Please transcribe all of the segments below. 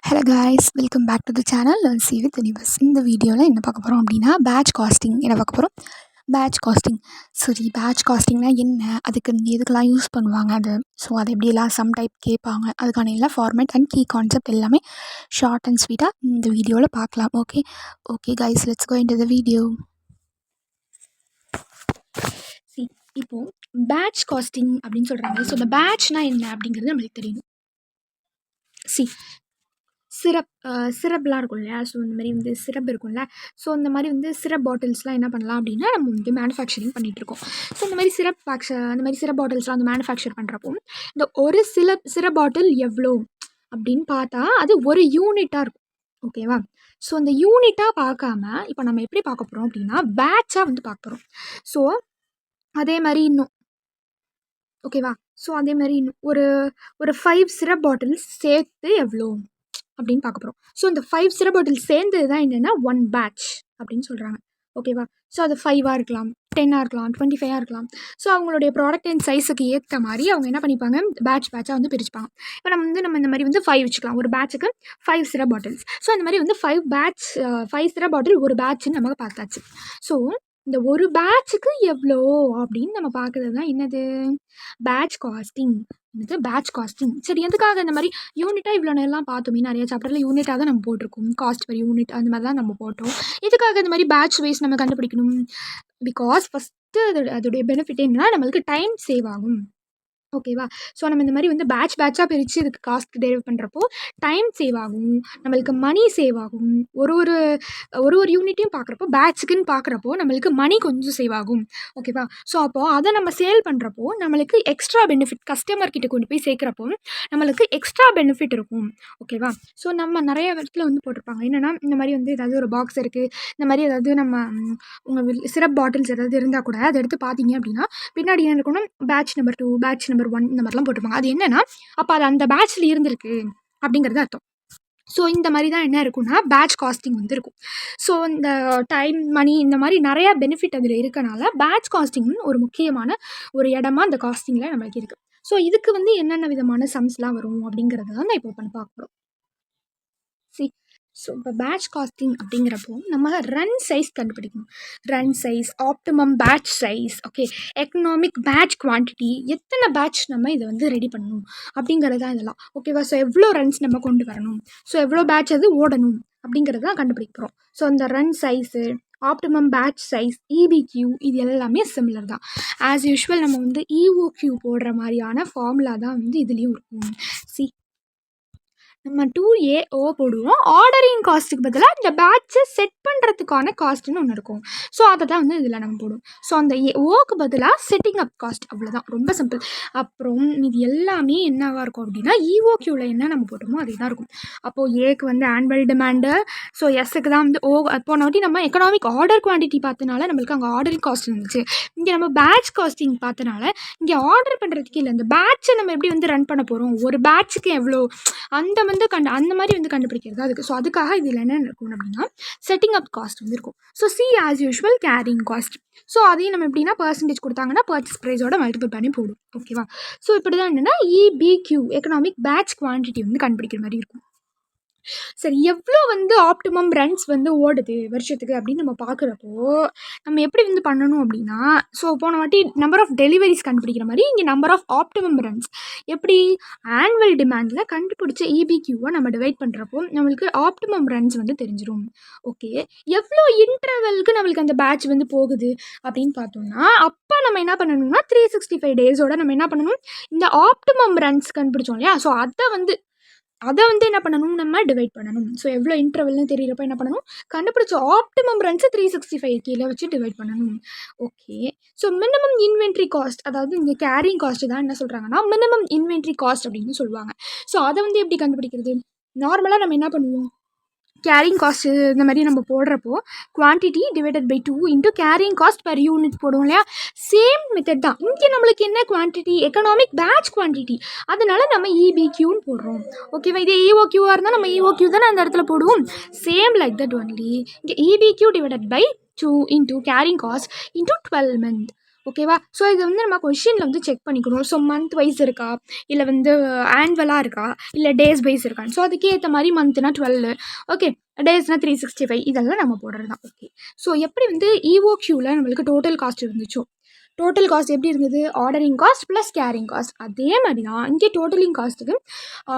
Hello guys, welcome back to the channel learn C with Universe. இந்த வீடியோவில் என்ன பார்க்க போகிறோம் அப்படின்னா பேட்ச் காஸ்டிங் என்ன பார்க்க போகிறோம். பேட்ச் காஸ்டிங் சரி, பேட்ச் காஸ்டிங்னா என்ன, அதுக்கு எதுக்கெல்லாம் யூஸ் பண்ணுவாங்க அது, ஸோ அது எப்படியெல்லாம் சம் டைப் கேட்பாங்க, அதுக்கான எல்லா ஃபார்மேட் அண்ட் கீ கான்செப்ட் எல்லாமே ஷார்ட் அண்ட் ஸ்வீட்டாக இந்த வீடியோவில் பார்க்கலாம். Okay okay guys, let's go into the video. See, இப்போது பேட்ச் காஸ்டிங் அப்படின்னு சொல்கிறாங்க. ஸோ இந்த பேட்ச்னால் என்ன அப்படிங்கிறது நம்மளுக்கு தெரியணும். சி, சிரப்லாம் இருக்கும் இல்லையா, ஸோ இந்த மாதிரி வந்து சிரப் இருக்கும்ல, ஸோ இந்த மாதிரி வந்து சிரப் பாட்டில்ஸ்லாம் என்ன பண்ணலாம் அப்படின்னா நம்ம வந்து மேனுஃபேக்சரிங் பண்ணிகிட்ருக்கோம். ஸோ இந்த மாதிரி அந்த மாதிரி சிரப் பாட்டில்ஸ்லாம் வந்து மேனுஃபேக்சர் பண்ணுறப்போ இந்த ஒரு சிரப் பாட்டில் எவ்வளோ அப்படின்னு பார்த்தா அது ஒரு யூனிட்டாக இருக்கும். ஓகேவா? ஸோ அந்த யூனிட்டாக பார்க்காம இப்போ நம்ம எப்படி பார்க்க போகிறோம் அப்படின்னா பேட்சாக வந்து பார்க்க போகிறோம். ஸோ அதே மாதிரி இன்னும் ஓகேவா, ஸோ அதே மாதிரி இன்னும் ஒரு 5 சிரப் பாட்டில்ஸ் சேர்த்து எவ்வளோ அப்படின்னு பார்க்க போகிறோம். ஸோ இந்த 5 சிரப் பாட்டில் சேர்ந்தது தான் என்னென்னா 1 பேட்ச் அப்படின்னு சொல்கிறாங்க. ஓகேவா? ஸோ அது 5ஆக இருக்கலாம், 10ஆக இருக்கலாம், 25ஆக இருக்கலாம். ஸோ அவங்களுடைய ப்ராடக்ட் அண்ட் சைஸுக்கு ஏற்ற மாதிரி அவங்க என்ன பண்ணிப்பாங்க, பேட்சாக வந்து பிரிச்சுப்பாங்க. இப்போ நம்ம இந்த மாதிரி வந்து 5 வச்சுக்கலாம், ஒரு பேட்சுக்கு 5 சிரப் பாட்டில்ஸ். ஸோ அந்த மாதிரி வந்து 5 சிரப் பாட்டில் ஒரு பேட்ச்னு நமக்கு பார்த்தாச்சு. ஸோ இந்த ஒரு பேட்சுக்கு எவ்வளோ அப்படின்னு நம்ம பார்க்குறது தான் என்னது, பேட்ச் காஸ்டிங். Batch costing. சரி, எதுக்காக இந்த மாதிரி யூனிட்டாக இவ்வளோ நேரம்லாம் பார்த்தோமே, நிறைய சாப்டரில் யூனிட்டாக தான் நம்ம போட்டிருக்கோம், காஸ்ட் பர் யூனிட் அந்த மாதிரி தான் நம்ம போட்டோம். எதுக்காக இந்த மாதிரி பேட்ச் வைஸ் நம்ம கண்டுபிடிக்கணும், பிகாஸ் ஃபஸ்ட்டு அதோடைய பெனிஃபிட் என்னன்னா நம்மளுக்கு டைம் சேவ் ஆகும். ஓகேவா? ஸோ நம்ம இந்த மாதிரி வந்து பேட்சாக பிரித்து இதுக்கு காஸ்ட் டெரைவ் பண்ணுறப்போ டைம் சேவ் ஆகும், நம்மளுக்கு மணி சேவ் ஆகும். ஒரு யூனிட்டையும் பார்க்குறப்போ பேட்சுக்குன்னு பார்க்குறப்போ நம்மளுக்கு மணி கொஞ்சம் சேவ் ஆகும். ஓகேவா? ஸோ அப்போது அதை நம்ம சேல் பண்ணுறப்போ நம்மளுக்கு எக்ஸ்ட்ரா பெனிஃபிட், கஸ்டமர் கிட்ட கொண்டு போய் சேர்க்குறப்போ நம்மளுக்கு எக்ஸ்ட்ரா பெனிஃபிட் இருக்கும். ஓகேவா? ஸோ நம்ம நிறைய இடத்துல வந்து போட்டிருப்பாங்க என்னென்னா, இந்த மாதிரி வந்து ஏதாவது ஒரு பாக்ஸ் இருக்குது, இந்த மாதிரி ஏதாவது நம்ம உங்கள் சிரப் பாட்டில்ஸ் ஏதாவது இருந்தால் கூட அதை எடுத்து பார்த்தீங்க அப்படின்னா பின்னாடி என்ன இருக்கணும், பேட்ச் நம்பர் 2, பேட்ச் நம்பர் 1 இந்த மாதிரிலாம் போட்டிருப்பாங்க. அது என்னென்னா அப்போ அது அந்த பேட்ச்சில் இருந்திருக்கு அப்படிங்கிறது அர்த்தம். ஸோ இந்த மாதிரி தான் என்ன இருக்குன்னா பேட்ச் காஸ்டிங் வந்து இருக்கும். ஸோ இந்த டைம், மணி இந்த மாதிரி நிறையா பெனிஃபிட் அதில் இருக்கனால பேட்ச் காஸ்டிங்னு ஒரு முக்கியமான ஒரு இடமா அந்த காஸ்டிங்கில் நம்மளுக்கு இருக்குது. ஸோ இதுக்கு வந்து என்னென்ன விதமான சம்ஸ்லாம் வரும் அப்படிங்கிறத தான் நான் இப்போ பார்க்குறோம். ஸோ இப்போ பேட்ச் காஸ்டிங் அப்படிங்கிறப்போ நம்ம ரன் சைஸ் கண்டுபிடிக்கணும். Run size, optimum batch size, okay, economic batch quantity, எத்தனை பேட்ச் நம்ம இதை வந்து ரெடி பண்ணணும் அப்படிங்கிறது தான் இதெல்லாம். ஓகேவா? ஸோ எவ்வளோ ரன்ஸ் நம்ம கொண்டு வரணும், ஸோ எவ்வளோ பேட்ச் அது ஓடணும் அப்படிங்கிறது தான் கண்டுபிடிக்கிறோம். ஸோ அந்த run size, optimum batch size, EBQ இது எல்லாமே சிமிலர் தான். ஆஸ் யூஷுவல் நம்ம வந்து இஓக்யூ போடுற மாதிரியான ஃபார்முலா தான் வந்து இதுலேயும் இருக்கும். நம்ம 2AO போடுவோம். ஆர்டரிங் காஸ்ட்டுக்கு பதிலாக இந்த பேட்சை செட் பண்ணுறதுக்கான காஸ்ட்டுன்னு ஒன்று இருக்கும். ஸோ அதை தான் வந்து இதில் நம்ம போடுவோம். ஸோ அந்த ஓக்கு பதிலாக செட்டிங் அப் காஸ்ட், அவ்வளோதான், ரொம்ப சிம்பிள். அப்புறம் இது எல்லாமே என்னவாக இருக்கும் அப்படின்னா இஓக்யூவில் என்ன நம்ம போட்டோமோ அதே தான் இருக்கும். அப்போது ஏக்கு வந்து ஆனுவல் டிமாண்டு, ஸோ எஸ்ஸுக்கு தான் வந்து போன வாட்டி நம்ம எக்கனாமிக் ஆர்டர் குவான்டிட்டி பார்த்தனால நம்மளுக்கு அங்கே ஆர்டரிங் காஸ்ட் இருந்துச்சு. இங்கே நம்ம பேட்ச் காஸ்டிங் பார்த்தனால இங்கே ஆர்டர் பண்ணுறதுக்கு இல்லை, இந்த பேட்சை நம்ம எப்படி வந்து ரன் பண்ண போகிறோம், ஒரு பேட்சுக்கு எவ்வளோ அந்த மாதிரி வந்து கண்டுபிடிக்கிறது அதுக்கு. ஸோ அதுக்காக இதில் என்ன இருக்கும் அப்படின்னா செட்டிங் அப் காஸ்ட் வந்து இருக்கும். So see as usual carrying cost. So அதையும் நம்ம எப்படின்னா பர்சன்டேஜ் கொடுத்தாங்கன்னா பர்ச்சேஸ் ப்ரைஸோட மல்டிபிள் பண்ணி போடும். ஓகேவா? ஸோ இப்படி தான் என்னென்னா இபிக்யூ, எக்கனாமிக் பேட்ச் குவான்டிட்டி வந்து கண்டுபிடிக்கிற மாதிரி இருக்கும். சரி, எவ்வளோ வந்து ஆப்டிமம் ரன்ஸ் வந்து ஓடுது வருஷத்துக்கு அப்படின்னு நம்ம பார்க்குறப்போ நம்ம எப்படி வந்து பண்ணணும் அப்படின்னா, ஸோ போன வாட்டி நம்பர் ஆஃப் டெலிவரிஸ் கண்டுபிடிக்கிற மாதிரி இங்கே நம்பர் ஆஃப் ஆப்டிமம் ரன்ஸ் எப்படி ஆனுவல் டிமாண்டில் கண்டுபிடிச்ச இபிக்யூவை நம்ம டிவைட் பண்ணுறப்போ நம்மளுக்கு ஆப்டிமம் ரன்ஸ் வந்து தெரிஞ்சிடும். ஓகே, எவ்வளோ இன்டர்வலுக்கு நம்மளுக்கு அந்த பேட்ச் வந்து போகுது அப்படின்னு பார்த்தோம்னா அப்போ நம்ம என்ன பண்ணணும்னா 365 டேஸோட நம்ம என்ன பண்ணணும், இந்த ஆப்டிமம் ரன்ஸ் கண்டுபிடிச்சோம் இல்லையா, ஸோ அதை வந்து என்ன பண்ணணும், நம்ம டிவைட் பண்ணணும். ஸோ எவ்வளோ இன்டர்வல்னு தெரியறப்ப என்ன பண்ணணும், கண்டுபிடிச்ச ஆப்டிமம் ரன்ஸை 365 கீழே வச்சு டிவைட் பண்ணணும். Okay, so minimum inventory cost, அதாவது இந்த கேரிங் காஸ்ட் தான் என்ன சொல்கிறாங்கன்னா மினிமம் இன்வென்ட்ரி காஸ்ட் அப்படின்னு சொல்லுவாங்க. ஸோ அதை வந்து எப்படி கண்டுபிடிக்கிறது, நார்மலாக நம்ம என்ன பண்ணுவோம், கேரிங் காஸ்ட்டு இந்த மாதிரி நம்ம போடுறப்போ quantity divided by 2 into carrying cost per unit போடுவோம் இல்லையா, சேம் மெத்தட் தான். இங்கே நம்மளுக்கு என்ன குவான்டிட்டி, எக்கனாமிக் பேட்ச் குவான்டிட்டி, அதனால நம்ம இபிக்யூன்னு போடுறோம். ஓகேவா? இதே இஓக்யூவாக இருந்தால் நம்ம இஓக்யூ தானே அந்த இடத்துல போடுவோம். சேம் லைக் தட் ஒன்லி இங்கே EBQ divided by 2 into carrying cost into 12 month. ஓகேவா? ஸோ இது வந்து நம்ம கொஷினில் வந்து செக் பண்ணிக்கணும். ஸோ மந்த் வைஸ் இருக்கா, இல்லை வந்து ஆனுவலாக இருக்கா, இல்லை டேஸ் வைஸ் இருக்கான்னு. ஸோ அதுக்கேற்ற மாதிரி மந்த்னா 12, ஓகே, டேஸ்னால் 365, இதெல்லாம் நம்ம போடுறது தான். ஓகே, ஸோ எப்படி வந்து EOQவில் நம்மளுக்கு டோட்டல் காஸ்ட் இருந்துச்சோ, டோட்டல் காஸ்ட் எப்படி இருந்தது, ordering cost plus carrying cost, அதே மாதிரி தான் இங்கே டோட்டலிங் காஸ்ட்டுக்கு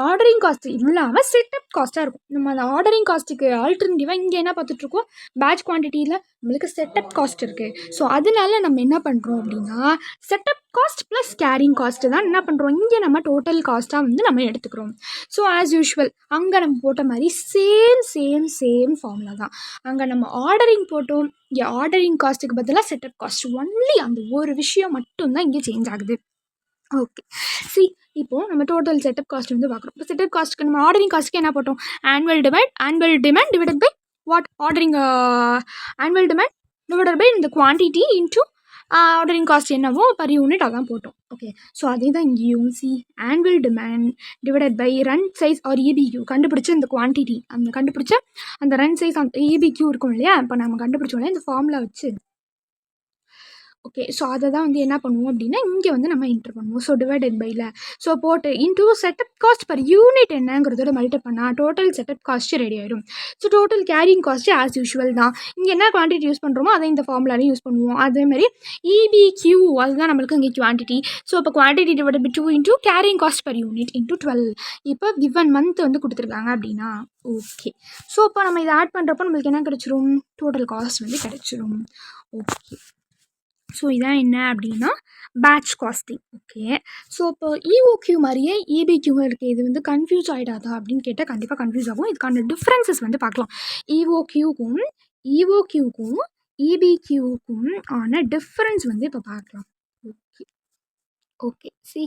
ஆர்டரிங் காஸ்ட் இல்லாமல் செட்டப் காஸ்ட்டாக இருக்கும். நம்ம அந்த ஆர்டரிங் காஸ்ட்டுக்கு ஆல்டர்னேட்டிவாக இங்கே என்ன பார்த்துட்ருக்கோம், பேட்ச் குவான்டிட்டியில் நம்மளுக்கு செட்டப் காஸ்ட் இருக்குது. ஸோ அதனால நம்ம என்ன பண்ணுறோம் அப்படின்னா, setup cost plus carrying cost தான் என்ன பண்ணுறோம், இங்கே நம்ம டோட்டல் காஸ்ட்டாக வந்து நம்ம எடுத்துக்கிறோம். ஸோ ஆஸ் யூஷுவல் அங்கே நம்ம போட்ட மாதிரி சேம் ஃபார்முலா தான். அங்கே நம்ம ஆர்டரிங் போட்டோம், இங்கே ஆர்டரிங் காஸ்ட்டுக்கு பதிலாக செட்டப் காஸ்ட், ஒன்லி அந்த ஒரு விஷயம் மட்டும்தான் இங்கே சேஞ்ச் ஆகுது. ஓகே, இப்போது நம்ம டோட்டல் செட்டப் காஸ்ட் வந்து பார்க்குறோம். இப்போ செட்டப் காஸ்ட்டுக்கு நம்ம ஆர்டரிங் காஸ்ட்டுக்கு என்ன போட்டோம், annual demand divided by what, ordering annual demand divided by இந்த குவான்டிட்டி இன்டூ ஆர்டரிங் காஸ்ட் என்னவோ பர் யூனிட் அதான் போட்டோம். ஓகே, ஸோ அதே தான் இங்கேயும் annual demand divided by run size or EBQ, கண்டுபிடிச்ச இந்த குவான்டிட்டி, அந்த கண்டுபிடிச்ச அந்த ரன் சைஸ் அந்த EBQ இருக்கும் இல்லையா, இப்போ நம்ம கண்டுபிடிச்சோம்ல இந்த ஃபார்முலா வச்சு. ஓகே, ஸோ அதை தான் வந்து என்ன பண்ணுவோம் அப்படின்னா இங்கே வந்து நம்ம என்ட்ரு பண்ணுவோம். ஸோ டிவைடட் பையில் ஸோ போட்டு into setup cost per unit என்னங்கிறதோட மல்டிப்ளை பண்ணால் டோட்டல் செட்டப் காஸ்ட்டு ரெடி ஆகிடும். So total carrying cost as usual தான். இங்கே என்ன குவான்டிட்டி யூஸ் பண்ணுறோமோ அதை இந்த ஃபார்முலாலையும் யூஸ் பண்ணுவோம். அதேமாதிரி EBQ அதுதான் நம்மளுக்கு இங்கே குவான்டிட்டி. ஸோ இப்போ quantity divided by 2 into carrying cost per unit into 12. இப்போ கிவன் மந்த் வந்து கொடுத்துருக்காங்க அப்படின்னா ஓகே, ஸோ இப்போ நம்ம இதை ஆட் பண்ணுறப்போ நம்மளுக்கு என்ன கிடச்சிரும், டோட்டல் காஸ்ட் வந்து கிடச்சிரும். ஓகே, ஸோ இதான் என்ன அப்படின்னா பேட்ச் காஸ்டிங். ஓகே, ஸோ இப்போ EOQ மாதிரியே EBQ இருக்குது, இது வந்து கன்ஃபியூஸ் ஆகிடாதா அப்படின்னு கேட்டால் கண்டிப்பாக கன்ஃபியூஸ் ஆகும். இதுக்கான டிஃப்ரென்சஸ் வந்து பார்க்கலாம். EOQக்கும் EBQக்கும் ஆன டிஃப்ரென்ஸ் வந்து இப்போ பார்க்கலாம். ஓகே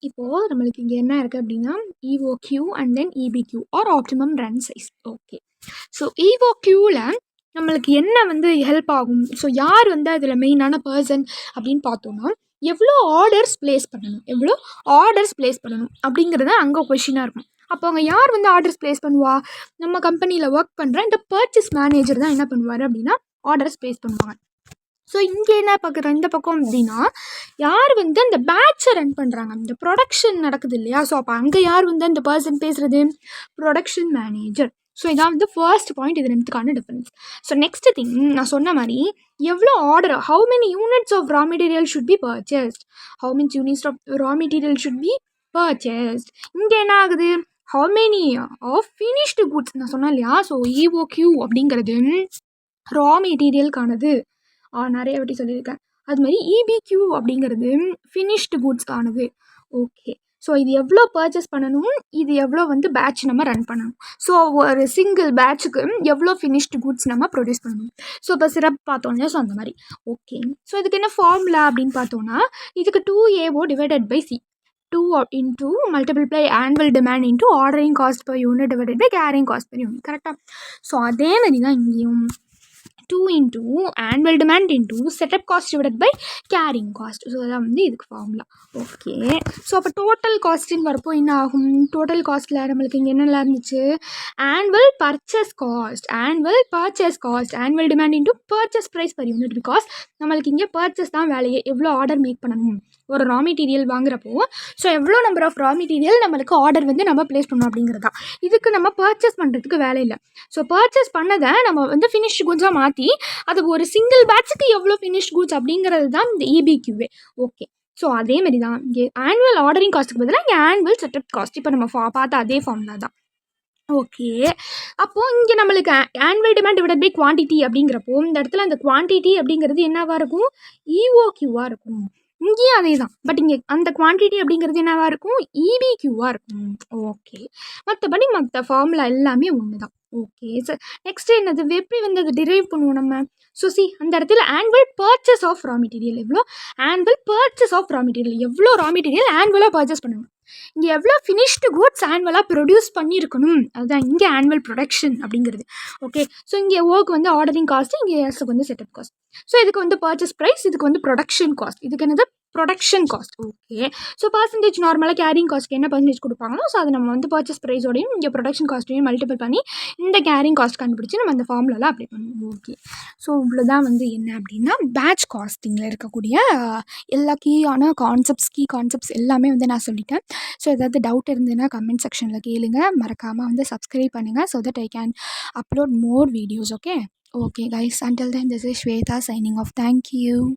இப்போது நம்மளுக்கு இங்கே என்ன இருக்குது அப்படின்னா EOQ and then EBQ are optimum run size. Okay, so EOQவில் நம்மளுக்கு என்ன வந்து ஹெல்ப் ஆகும், ஸோ யார் வந்து அதில் மெயினான பர்சன் அப்படின்னு பார்த்தோன்னா எவ்வளோ ஆர்டர்ஸ் ப்ளேஸ் பண்ணணும் அப்படிங்கிறது அங்கே கொஷினாக இருக்கும். அப்போ அங்கே யார் வந்து ஆர்டர்ஸ் ப்ளேஸ் பண்ணுவா, நம்ம கம்பெனியில் ஒர்க் பண்ணுற இந்த பர்ச்சேஸ் மேனேஜர் தான் என்ன பண்ணுவார் அப்படின்னா ஆர்டர்ஸ் ப்ளேஸ் பண்ணுவாங்க. ஸோ இங்கே என்ன பார்க்குறோம், இந்த பக்கம் அப்படின்னா யார் வந்து அந்த பேட்சை ரன் பண்ணுறாங்க, இந்த ப்ரொடக்ஷன் நடக்குது இல்லையா, ஸோ அப்போ அங்கே யார் வந்து அந்த பர்சன் பேசுகிறது, ப்ரொடக்ஷன் மேனேஜர். ஸோ இதான் வந்து ஃபர்ஸ்ட் பாயிண்ட், இது ரெண்டுத்துக்கான டிஃபரன்ஸ். ஸோ நெக்ஸ்ட் திங் நான் சொன்ன மாதிரி எவ்வளோ order, how many units of raw material should be purchased, இங்கே என்ன ஆகுது, how many of finished goods நான் சொன்னேன் இல்லையா. ஸோ EOQ அப்படிங்கிறது ரா மெட்டீரியலுக்கானது, நிறைய வாட்டி சொல்லியிருக்கேன். அது மாதிரி EBQ அப்படிங்கிறது ஃபினிஷ்டு குட்ஸ்க்கானது. ஓகே, ஸோ இது எவ்வளோ பர்ச்சேஸ் பண்ணணும், இது எவ்வளோ வந்து பேட்ச் நம்ம ரன் பண்ணணும், ஸோ ஒரு சிங்கிள் பேட்சுக்கு எவ்வளோ ஃபினிஷ்டு குட்ஸ் நம்ம ப்ரொடியூஸ் பண்ணணும். ஸோ இப்போ சிறப்பு பார்த்தோம் இல்லையா, ஸோ அந்த மாதிரி. ஓகே, ஸோ இதுக்கு என்ன ஃபார்முலா அப்படின்னு பார்த்தோன்னா இதுக்கு 2AO divided by C, 2 into multiple by annual demand into ordering cost per unit divided by carrying cost per unit. கரெக்டாக? ஸோ அதே மாதிரி தான் இங்கேயும் 2 into annual demand into setup cost divided by carrying cost. So அதான் வந்து இதுக்கு formula. Okay, so அப்போ total காஸ்ட்டுன்னு வரப்போ என்ன ஆகும், டோட்டல் காஸ்ட்டில் நம்மளுக்கு இங்கே என்னெல்லாம் இருந்துச்சு, annual purchase cost, annual demand into purchase price per unit. Because நம்மளுக்கு இங்கே பர்ச்சேஸ் தான் வேலையே, எவ்வளோ ஆர்டர் மேக் பண்ணணும் ஒரு ரா மெட்டீரியல் வாங்குறப்போ, ஸோ எவ்வளோ நம்பர் ஆஃப் ரா மெட்டீரியல் நம்மளுக்கு ஆர்டர் வந்து நம்ம ப்ளேஸ் பண்ணணும் அப்படிங்கிறது தான். இதுக்கு நம்ம பர்ச்சேஸ் பண்ணுறதுக்கு வேலை இல்லை. ஸோ பர்ச்சேஸ் பண்ணதை நம்ம வந்து ஃபினிஷ்டு குட்ஸாக மாற்றி அதுக்கு ஒரு சிங்கிள் பேட்சுக்கு எவ்வளோ ஃபினிஷ்ட் குட்ஸ் அப்படிங்கிறது தான் இந்த EBQவே. ஓகே, ஸோ அதே மாதிரி தான் இங்கே ஆனுவல் ஆர்டரிங் காஸ்ட்டுக்கு பதிலாக இங்கே ஆனுவல் செட்டப் காஸ்ட், இப்போ நம்ம பார்த்த அதே ஃபார்முலா தான். ஓகே, அப்போது இங்கே நம்மளுக்கு annual demand divided by quantity அப்படிங்கிறப்போ இந்த இடத்துல அந்த குவான்டிட்டி அப்படிங்கிறது என்னவாக இருக்கும், EOQவாக இருக்கும். இங்கேயும் அதே தான், பட் இங்கே அந்த குவான்டிட்டி அப்படிங்கிறது என்னவாக இருக்கும், EBQவாக இருக்கும். ஓகே, மற்றபடி மற்ற ஃபார்முலா எல்லாமே ஒன்று தான். ஓகே சார், நெக்ஸ்ட்டு என்னது, எப்படி வந்து அதை டிரைவ் பண்ணுவோம் நம்ம. ஸோ அந்த இடத்துல annual purchase of raw material எவ்வளோ, எவ்வளோ ரா மெட்டீரியல் ஆனுவலாக பர்ச்சேஸ் பண்ணணும், இங்கே எவ்வளோ ஃபினிஷ்டு குட்ஸ் ஆனுவலாக ப்ரொடியூஸ் பண்ணியிருக்கணும், அதுதான் இங்கே ஆனுவல் ப்ரொடக்ஷன் அப்படிங்கிறது. ஓகே, ஸோ இங்கே ஓக்கு வந்து ஆர்டரிங் காஸ்ட்டு, இங்கே எஸ்க்கு வந்து செட்டப் காஸ்ட். ஸோ இதுக்கு வந்து பர்ச்சேஸ் ப்ரைஸ், இதுக்கு வந்து ப்ரொடக்ஷன் காஸ்ட், இதுக்கு என்னது production cost. Okay. So percentage நார்மலாக கேரிங் காஸ்ட்க்கு என்ன பர்சன்டேஜ் கொடுப்பாங்களோ, ஸோ அதை நம்ம வந்து பர்ச்சேஸ் ப்ரைஸோடையும் இங்கே ப்ரொடக்ஷன் காஸ்ட்டையும் மல்டிபிள் பண்ணி இந்த கேரிங் காஸ்ட் கண்டுபிடிச்சி நம்ம அந்த ஃபார்முலாவில் அப்ளை பண்ணுவோம். ஓகே. ஸோ இவ்வளோதான் வந்து என்ன அப்படின்னா பேட்ச் காஸ்டிங்கில் இருக்கக்கூடிய எல்லா கீ கான்செப்ட்ஸ் எல்லாமே வந்து நான் சொல்லிட்டேன். ஸோ ஏதாவது டவுட் இருந்ததுன்னா கமெண்ட் செக்ஷனில் கேளுங்க. மறக்காமல் வந்து சப்ஸ்கிரைப் பண்ணுங்கள் so that I can upload more videos. Okay guys, until then this is Shweta signing off. Thank you.